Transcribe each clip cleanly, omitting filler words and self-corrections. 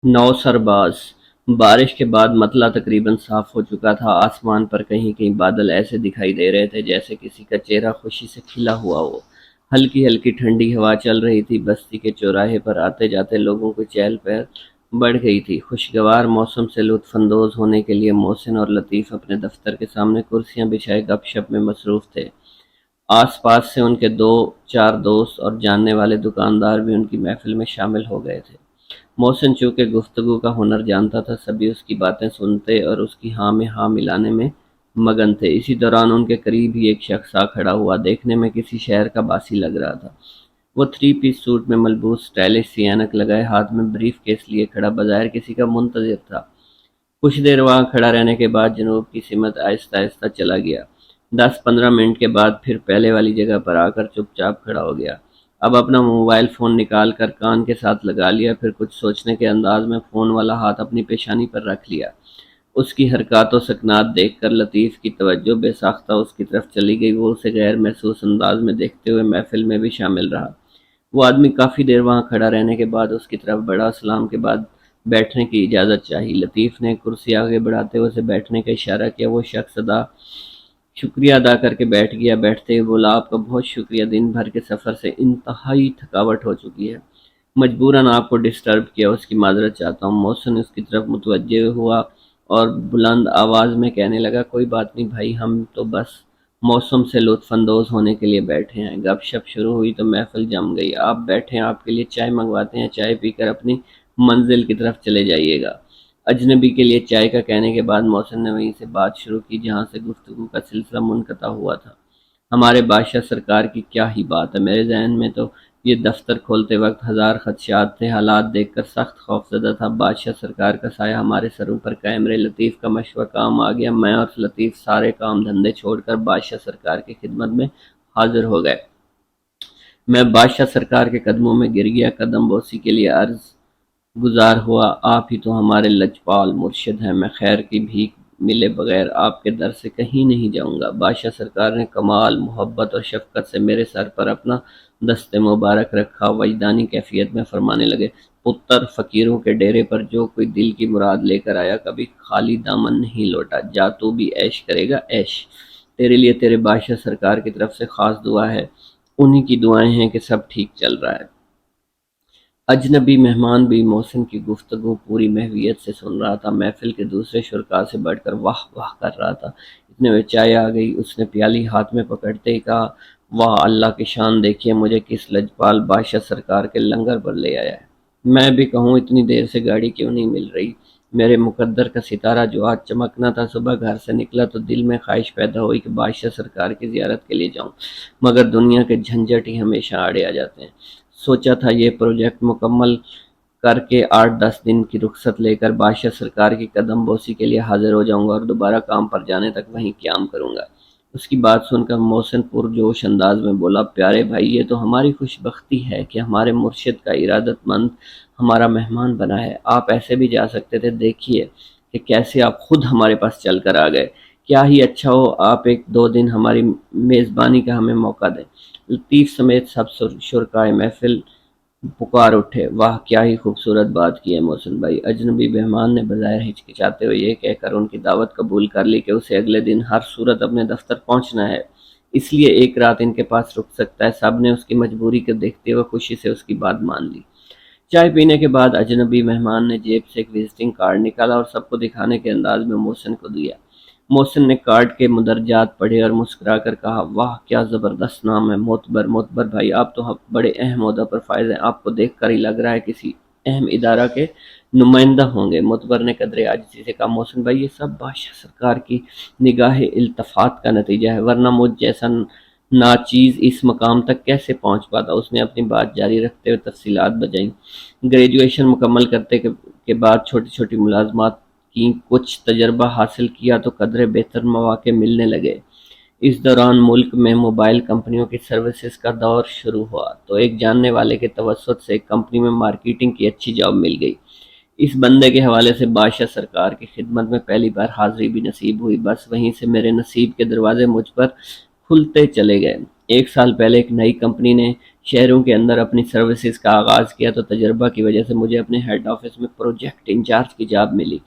نو سرباز۔ بارش کے بعد مطلع تقریباً صاف ہو چکا تھا۔ آسمان پر کہیں کہیں بادل ایسے دکھائی دے رہے تھے جیسے کسی کا چہرہ خوشی سے کھلا ہوا ہو۔ ہلکی ہلکی ٹھنڈی ہوا چل رہی تھی۔ بستی کے چوراہے پر آتے جاتے لوگوں کی چہل پہل بڑھ گئی تھی۔ خوشگوار موسم سے لطف اندوز ہونے کے لیے محسن اور لطیف اپنے دفتر کے سامنے کرسیاں بچھائے گپ شپ میں مصروف تھے۔ آس پاس سے ان کے دو چار دوست اور جاننے والے دکاندار بھی ان کی محفل میں شامل ہو گئے تھے۔ محسن چونکہ گفتگو کا ہنر جانتا تھا، سبھی اس کی باتیں سنتے اور اس کی ہاں میں ہاں ملانے میں مگن تھے۔ اسی دوران ان کے قریب ہی ایک شخص آ کھڑا ہوا، دیکھنے میں کسی شہر کا باسی لگ رہا تھا۔ وہ 3 پیس سوٹ میں ملبوس، اسٹائلش سی اینک لگائے، ہاتھ میں بریف کیس لیے کھڑا بظاہر کسی کا منتظر تھا۔ کچھ دیر وہاں کھڑا رہنے کے بعد جنوب کی سمت آہستہ آہستہ چلا گیا۔ 10 15 منٹ کے بعد پھر پہلے والی جگہ پر آ کر چپ چاپ کھڑا ہو گیا۔ اب اپنا موبائل فون نکال کر کان کے ساتھ لگا لیا، پھر کچھ سوچنے کے انداز میں فون والا ہاتھ اپنی پیشانی پر رکھ لیا۔ اس کی حرکات و سکنات دیکھ کر لطیف کی توجہ بے ساختہ اس کی طرف چلی گئی۔ وہ اسے غیر محسوس انداز میں دیکھتے ہوئے محفل میں بھی شامل رہا۔ وہ آدمی کافی دیر وہاں کھڑا رہنے کے بعد اس کی طرف بڑھا۔ سلام کے بعد بیٹھنے کی اجازت چاہی۔ لطیف نے کرسی آگے بڑھاتے ہوئے اسے بیٹھنے کا اشارہ کیا۔ وہ شخص شکریہ ادا کر کے بیٹھ گیا۔ بیٹھتے ہی بولا، آپ کا بہت شکریہ، دن بھر کے سفر سے انتہائی تھکاوٹ ہو چکی ہے، مجبوراً آپ کو ڈسٹرب کیا، اس کی معذرت چاہتا ہوں۔ محسن اس کی طرف متوجہ ہوا اور بلند آواز میں کہنے لگا، کوئی بات نہیں بھائی، ہم تو بس موسم سے لطف اندوز ہونے کے لیے بیٹھے ہیں۔ گپ شپ شروع ہوئی تو محفل جم گئی۔ آپ بیٹھیں، آپ کے لیے چائے منگواتے ہیں، چائے پی کر اپنی منزل کی طرف چلے جائیے گا۔ اجنبی کے لیے چائے کا کہنے کے بعد محسن نے وہیں سے بات شروع کی جہاں سے گفتگو کا سلسلہ منقطع ہوا تھا۔ ہمارے بادشاہ سرکار کی کیا ہی بات ہے، میرے ذہن میں تو یہ دفتر کھولتے وقت ہزار خدشات تھے، حالات دیکھ کر سخت خوفزدہ تھا۔ بادشاہ سرکار کا سایہ ہمارے سروں پر قائم رہے۔ لطیف کا مشورہ کام آ گیا۔ میں اور لطیف سارے کام دھندے چھوڑ کر بادشاہ سرکار کی خدمت میں حاضر ہو گئے۔ میں بادشاہ سرکار کے قدموں میں گر گیا، قدم بوسی کے لیے عرض گزار ہوا، آپ ہی تو ہمارے لجپال مرشد ہیں، میں خیر کی بھیک ملے بغیر آپ کے در سے کہیں نہیں جاؤں گا۔ بادشاہ سرکار نے کمال محبت اور شفقت سے میرے سر پر اپنا دست مبارک رکھا، وجدانی کیفیت میں فرمانے لگے، پتر، فقیروں کے ڈیرے پر جو کوئی دل کی مراد لے کر آیا کبھی خالی دامن نہیں لوٹا، جا تو بھی عیش کرے گا عیش۔ تیرے لیے تیرے بادشاہ سرکار کی طرف سے خاص دعا ہے، انہی کی دعائیں ہیں کہ سب ٹھیک چل رہا ہے۔ اجنبی مہمان بھی محسن کی گفتگو پوری محویت سے سن رہا تھا، محفل کے دوسرے شرکاء سے بڑھ کر واہ واہ کر رہا تھا۔ اتنے میں چائے آ گئی۔ اس نے پیالی ہاتھ میں پکڑتے ہی کہا، واہ اللہ کی شان، دیکھیے مجھے کس لجپال بادشاہ سرکار کے لنگر پر لے آیا ہے۔ میں بھی کہوں اتنی دیر سے گاڑی کیوں نہیں مل رہی؟ میرے مقدر کا ستارہ جو آج چمکنا تھا، صبح گھر سے نکلا تو دل میں خواہش پیدا ہوئی کہ بادشاہ سرکار کی زیارت کے لیے جاؤں، مگر دنیا کے جھنجٹ ہی ہمیشہ آڑے آ جاتے ہیں۔ سوچا تھا یہ پروجیکٹ مکمل کر کے 8 10 دن کی رخصت لے کر بادشاہ سرکار کی قدم بوسی کے لیے حاضر ہو جاؤں گا اور دوبارہ کام پر جانے تک وہیں قیام کروں گا۔ اس کی بات سن کر محسن پرجوش انداز میں بولا، پیارے بھائی، یہ تو ہماری خوش بختی ہے کہ ہمارے مرشد کا ارادت مند ہمارا مہمان بنا ہے۔ آپ ایسے بھی جا سکتے تھے، دیکھیے کہ کیسے آپ خود ہمارے پاس چل کر آ گئے۔ کیا ہی اچھا ہو آپ 1 2 دن ہماری میزبانی کا ہمیں موقع دیں۔ لطیف سمیت سب شرکائے محفل پکار اٹھے، واہ کیا ہی خوبصورت بات کی ہے محسن بھائی۔ اجنبی مہمان نے بظاہر ہچکچاتے ہوئے یہ کہہ کر ان کی دعوت قبول کر لی کہ اسے اگلے دن ہر صورت اپنے دفتر پہنچنا ہے، اس لیے ایک رات ان کے پاس رک سکتا ہے۔ سب نے اس کی مجبوری کو دیکھتے ہوئے خوشی سے اس کی بات مان لی۔ چائے پینے کے بعد اجنبی مہمان نے جیب سے ایک وزٹنگ کارڈ نکالا اور سب کو دکھانے کے انداز میں محسن کو دیا۔ محسن نے کارڈ کے مندرجات پڑھے اور مسکرا کر کہا، واہ کیا زبردست نام ہے، معتبر۔ معتبر بھائی، آپ تو بڑے اہم عہدہ پر فائز ہیں، آپ کو دیکھ کر ہی لگ رہا ہے کسی اہم ادارہ کے نمائندہ ہوں گے۔ معتبر نے قدرے عاجزی سے کہا، محسن بھائی یہ سب بادشاہ سرکار کی نگاہ التفات کا نتیجہ ہے، ورنہ مجھ جیسا ناچیز اس مقام تک کیسے پہنچ پاتا۔ اس نے اپنی بات جاری رکھتے ہوئے تفصیلات بجائیں۔ گریجویشن مکمل کرتے کے بعد چھوٹی چھوٹی ملازمات کی، کچھ تجربہ حاصل کیا تو قدرے بہتر مواقع ملنے لگے۔ اس دوران ملک میں موبائل کمپنیوں کی سروسز کا دور شروع ہوا تو ایک جاننے والے کے توسط سے ایک کمپنی میں مارکیٹنگ کی اچھی جاب مل گئی۔ اس بندے کے حوالے سے بادشاہ سرکار کی خدمت میں پہلی بار حاضری بھی نصیب ہوئی۔ بس وہیں سے میرے نصیب کے دروازے مجھ پر کھلتے چلے گئے۔ 1 سال پہلے ایک نئی کمپنی نے شہروں کے اندر اپنی سروسز کا آغاز کیا تو تجربہ کی وجہ سے مجھے اپنے ہیڈ آفس میں پروجیکٹ انچارج کی جاب ملی۔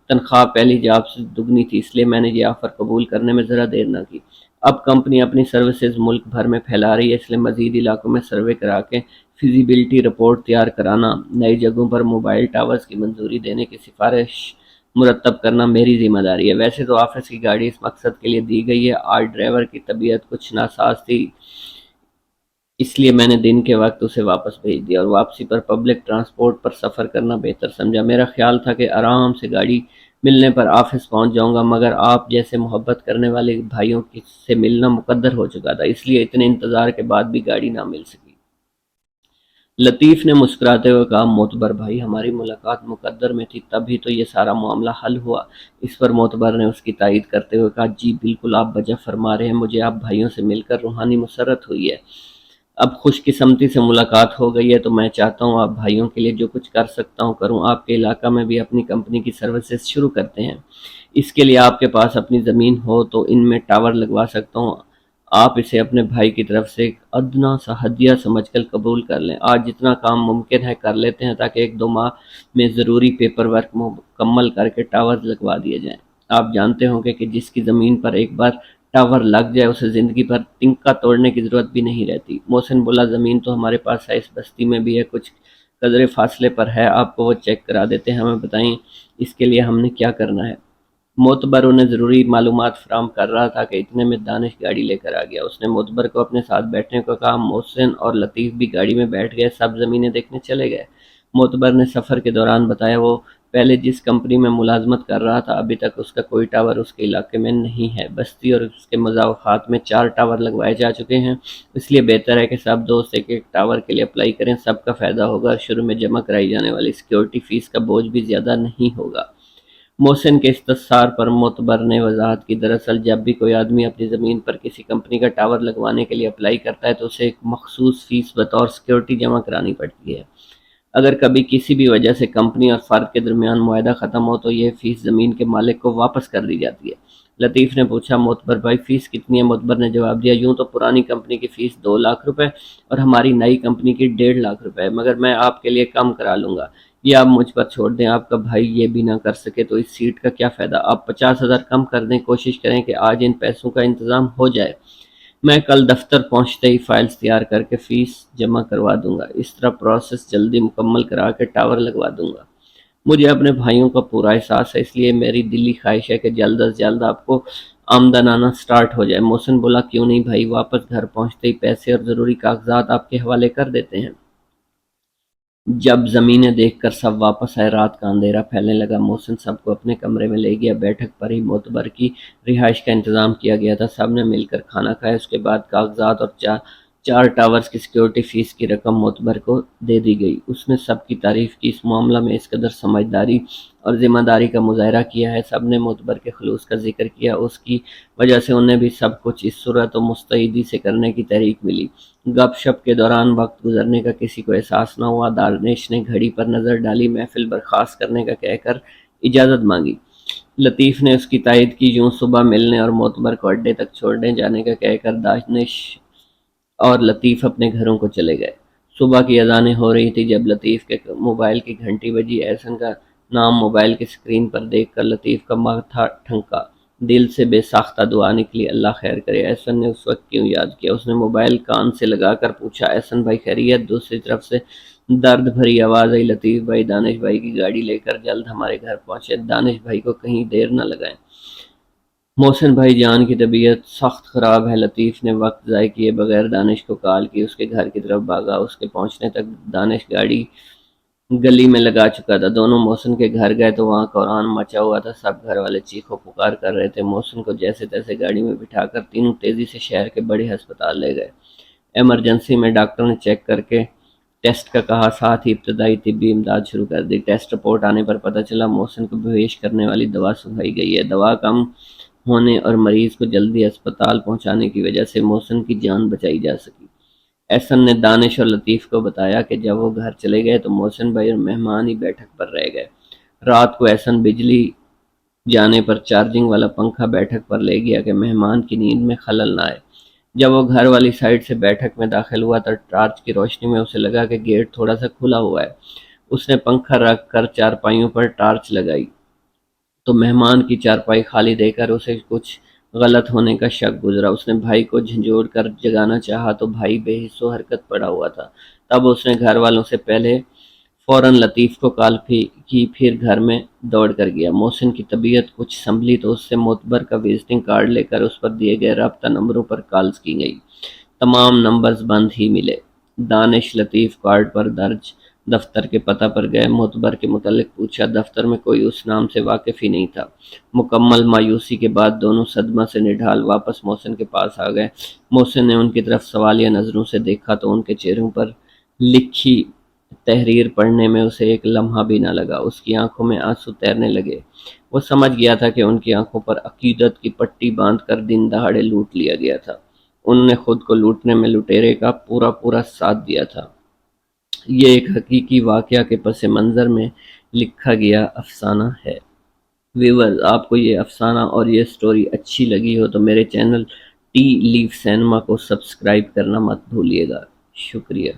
تنخواہ پہلی جاب سے دگنی تھی، اس لیے میں نے یہ آفر قبول کرنے میں ذرا دیر نہ کی۔ اب کمپنی اپنی سروسز ملک بھر میں پھیلا رہی ہے، اس لیے مزید علاقوں میں سروے کرا کے فیزیبلٹی رپورٹ تیار کرانا، نئی جگہوں پر موبائل ٹاورز کی منظوری دینے کی سفارش مرتب کرنا میری ذمہ داری ہے۔ ویسے تو آفس کی گاڑی اس مقصد کے لیے دی گئی ہے، آج ڈرائیور کی طبیعت کچھ ناساز تھی، اس لیے میں نے دن کے وقت اسے واپس بھیج دیا اور واپسی پر پبلک ٹرانسپورٹ پر سفر کرنا بہتر سمجھا۔ میرا خیال تھا کہ آرام سے گاڑی ملنے پر آفس پہنچ جاؤں گا، مگر آپ جیسے محبت کرنے والے بھائیوں سے ملنا مقدر ہو چکا تھا، اس لیے اتنے انتظار کے بعد بھی گاڑی نہ مل سکی۔ لطیف نے مسکراتے ہوئے کہا، معتبر بھائی، ہماری ملاقات مقدر میں تھی، تب ہی تو یہ سارا معاملہ حل ہوا۔ اس پر معتبر نے اس کی تائید کرتے ہوئے کہا، جی بالکل آپ بجا فرما رہے ہیں، مجھے آپ بھائیوں سے مل کر روحانی مسرت ہوئی ہے۔ اب خوش قسمتی سے ملاقات ہو گئی ہے تو میں چاہتا ہوں آپ بھائیوں کے لیے جو کچھ کر سکتا ہوں کروں۔ آپ کے علاقہ میں بھی اپنی کمپنی کی سروسز شروع کرتے ہیں، اس کے لیے آپ کے پاس اپنی زمین ہو تو ان میں ٹاور لگوا سکتا ہوں۔ آپ اسے اپنے بھائی کی طرف سے ایک ادنا سا ہدیہ سمجھ کر قبول کر لیں۔ آج جتنا کام ممکن ہے کر لیتے ہیں تاکہ 1-2 ماہ میں ضروری پیپر ورک مکمل کر کے ٹاور لگوا دیے جائیں۔ آپ جانتے ہوں کہ جس کی زمین پر ایک بار ٹاور لگ جائے اسے زندگی پر تنکا توڑنے کی ضرورت بھی نہیں رہتی۔ محسن بولا، زمین تو ہمارے پاس ہے، اس بستی میں بھی ہے، کچھ قدرے فاصلے پر ہے، آپ کو وہ چیک کرا دیتے ہیں، ہمیں بتائیں اس کے لیے ہم نے کیا کرنا ہے۔ معتبر انہیں ضروری معلومات فراہم کر رہا تھا کہ اتنے میں دانش گاڑی لے کر آ گیا۔ اس نے معتبر کو اپنے ساتھ بیٹھنے کو کہا، محسن اور لطیف بھی گاڑی میں بیٹھ گئے، سب زمینیں دیکھنے چلے گئے۔ معتبر نے سفر کے دوران بتایا وہ پہلے جس کمپنی میں ملازمت کر رہا تھا ابھی تک اس کا کوئی ٹاور اس کے علاقے میں نہیں ہے۔ بستی اور اس کے مضافات میں 4 ٹاور لگوائے جا چکے ہیں، اس لیے بہتر ہے کہ سب دوست ایک ٹاور کے لیے اپلائی کریں، سب کا فائدہ ہوگا اور شروع میں جمع کرائی جانے والی سیکیورٹی فیس کا بوجھ بھی زیادہ نہیں ہوگا۔ محسن کے استفسار پر معتبر نے وضاحت کی، دراصل جب بھی کوئی آدمی اپنی زمین پر کسی کمپنی کا ٹاور لگوانے کے لیے اپلائی کرتا ہے تو اسے ایک مخصوص فیس بطور سیکیورٹی جمع کرانی پڑتی ہے۔ اگر کبھی کسی بھی وجہ سے کمپنی اور فرد کے درمیان معاہدہ ختم ہو تو یہ فیس زمین کے مالک کو واپس کر دی جاتی ہے۔ لطیف نے پوچھا، معتبر بھائی فیس کتنی ہے؟ معتبر نے جواب دیا، یوں تو پرانی کمپنی کی فیس 2 لاکھ روپے اور ہماری نئی کمپنی کی 1.5 لاکھ روپے ہے، مگر میں آپ کے لیے کم کرا لوں گا، یہ آپ مجھ پر چھوڑ دیں۔ آپ کا بھائی یہ بھی نہ کر سکے تو اس سیٹ کا کیا فائدہ؟ آپ 50,000 کم کر دیں، کوشش کریں کہ آج ان پیسوں کا انتظام ہو جائے، میں کل دفتر پہنچتے ہی فائلز تیار کر کے فیس جمع کروا دوں گا، اس طرح پروسیس جلدی مکمل کرا کے ٹاور لگوا دوں گا۔ مجھے اپنے بھائیوں کا پورا احساس ہے، اس لیے میری دلی خواہش ہے کہ جلد از جلد آپ کو آمدن آنا سٹارٹ ہو جائے۔ محسن بولا، کیوں نہیں بھائی، واپس گھر پہنچتے ہی پیسے اور ضروری کاغذات آپ کے حوالے کر دیتے ہیں۔ جب زمینیں دیکھ کر سب واپس آئے، رات کا اندھیرا پھیلنے لگا۔ محسن سب کو اپنے کمرے میں لے گیا، بیٹھک پر ہی معتبر کی رہائش کا انتظام کیا گیا تھا، سب نے مل کر کھانا کھایا، اس کے بعد کاغذات اور 4 ٹاورز کی سیکیورٹی فیس کی رقم معتبر کو دے دی گئی۔ اس نے سب کی تعریف کی، اس معاملہ میں اس قدر سمجھداری اور ذمہ داری کا مظاہرہ کیا ہے، سب نے معتبر کے خلوص کا ذکر کیا، اس کی وجہ سے انہیں بھی سب کچھ اس صورت و مستعدی سے کرنے کی تحریک ملی۔ گپ شپ کے دوران وقت گزرنے کا کسی کو احساس نہ ہوا۔ دانش نے گھڑی پر نظر ڈالی، محفل برخاست کرنے کا کہہ کر اجازت مانگی۔ لطیف نے اس کی تائید کی، یوں صبح ملنے اور معتبر کو اڈے تک چھوڑنے جانے کا کہہ کر دانش اور لطیف اپنے گھروں کو چلے گئے۔ صبح کی اذانیں ہو رہی تھی جب لطیف کے موبائل کی گھنٹی بجی۔ احسن کا نام موبائل کی سکرین پر دیکھ کر لطیف کا ماتھا ٹھنکا، دل سے بے ساختہ دعا نکلی، اللہ خیر کرے۔ احسن نے اس وقت کیوں یاد کیا؟ اس نے موبائل کان سے لگا کر پوچھا، احسن بھائی خیریت؟ دوسری طرف سے درد بھری آواز آئی، لطیف بھائی دانش بھائی کی گاڑی لے کر جلد ہمارے گھر پہنچے، دانش بھائی کو کہیں دیر نہ لگائیں، محسن بھائی جان کی طبیعت سخت خراب ہے۔ لطیف نے وقت ضائع کیے بغیر دانش کو کال کی، اس کے گھر کی طرف بھاگا۔ اس کے پہنچنے تک دانش گاڑی گلی میں لگا چکا تھا۔ دونوں محسن کے گھر گئے تو وہاں قرآن مچا ہوا تھا، سب گھر والے چیخو پکار کر رہے تھے۔ محسن کو جیسے تیسے گاڑی میں بٹھا کر تینوں تیزی سے شہر کے بڑے ہسپتال لے گئے۔ ایمرجنسی میں ڈاکٹر نے چیک کر کے ٹیسٹ کا کہا، ساتھ ہی ابتدائی طبی امداد شروع کر دی۔ ٹیسٹ رپورٹ آنے پر پتہ چلا محسن کو بیہوش کرنے والی دوا سنگھائی گئی ہے۔ دوا کم ہونے اور مریض کو جلدی اسپتال پہنچانے کی وجہ سے محسن کی جان بچائی جا سکی۔ احسن نے دانش اور لطیف کو بتایا کہ جب وہ گھر چلے گئے تو محسن بھائی اور مہمان ہی بیٹھک پر رہ گئے۔ رات کو احسن بجلی جانے پر چارجنگ والا پنکھا بیٹھک پر لے گیا کہ مہمان کی نیند میں خلل نہ آئے۔ جب وہ گھر والی سائڈ سے بیٹھک میں داخل ہوا تو ٹارچ کی روشنی میں اسے لگا کہ گیٹ تھوڑا سا کھلا ہوا ہے۔ اس نے پنکھا رکھ کر چارپائیوں پر ٹارچ لگائی تو مہمان کی چارپائی خالی دیکھ کر اسے کچھ غلط ہونے کا شک گزرا۔ اس نے بھائی کو جھنجھوڑ کر جگانا چاہا تو بھائی بے حس و حرکت پڑا ہوا تھا۔ تب اس نے گھر والوں سے پہلے فوراً لطیف کو کال کی، پھر گھر میں دوڑ کر گیا۔ محسن کی طبیعت کچھ سنبھلی تو اس سے معتبر کا وزٹنگ کارڈ لے کر اس پر دیے گئے رابطہ نمبروں پر کالز کی گئی۔ تمام نمبرز بند ہی ملے۔ دانش لطیف کارڈ پر درج دفتر کے پتہ پر گئے، معتبر کے متعلق پوچھا، دفتر میں کوئی اس نام سے واقف ہی نہیں تھا۔ مکمل مایوسی کے بعد دونوں صدمہ سے نڈھال واپس محسن کے پاس آ گئے۔ محسن نے ان کی طرف سوالیہ نظروں سے دیکھا تو ان کے چہروں پر لکھی تحریر پڑھنے میں اسے ایک لمحہ بھی نہ لگا۔ اس کی آنکھوں میں آنسو تیرنے لگے۔ وہ سمجھ گیا تھا کہ ان کی آنکھوں پر عقیدت کی پٹی باندھ کر دن دہاڑے لوٹ لیا گیا تھا۔ انہوں نے خود کو لوٹنے میں لٹیرے کا پورا ساتھ دیا تھا۔ یہ ایک حقیقی واقعہ کے پس منظر میں لکھا گیا افسانہ ہے۔ ویورز، آپ کو یہ افسانہ اور یہ سٹوری اچھی لگی ہو تو میرے چینل ٹی لیف سینما کو سبسکرائب کرنا مت بھولیے گا۔ شکریہ۔